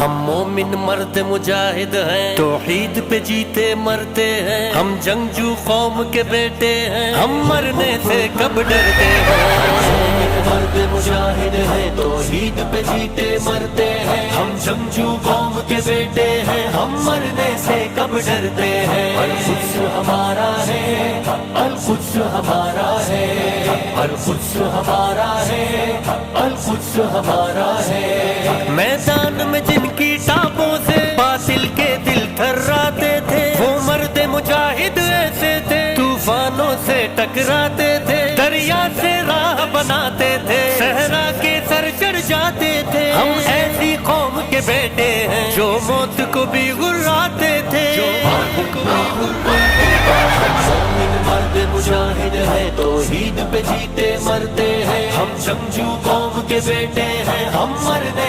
ہم مومن مرد مجاہد ہیں، توحید پہ جیتے مرتے ہیں، ہم جنگجو قوم کے بیٹے ہیں، ہم مرنے سے کب ڈرتے ہیں۔ مرد مجاہد ہیں، توحید پہ جیتے مرتے ہیں، ہم جنگجو قوم کے بیٹے ہیں، ہم مرنے سے کب ڈرتے ہیں۔ القدس ہمارا ہے، القدس ہمارا ہے، القدس ہمارا ہے، القدس ہمارا ہے۔ میدان میں جن کی ٹاپوں سے باطل کے دل تھراتے تھے، وہ مرد مجاہد ایسے تھے، طوفانوں سے ٹکراتے تھے، دریا سے راہ بناتے تھے، صحرا کے سر چڑھ جاتے تھے۔ ہم ایسی قوم کے بیٹے ہیں جو موت کو بھی غراتے تھے، مرد مجاہد ہے، توحید پہ جیتے مرتے ہیں، ہم جنگجو قوم کے بیٹے ہیں، ہم مرنے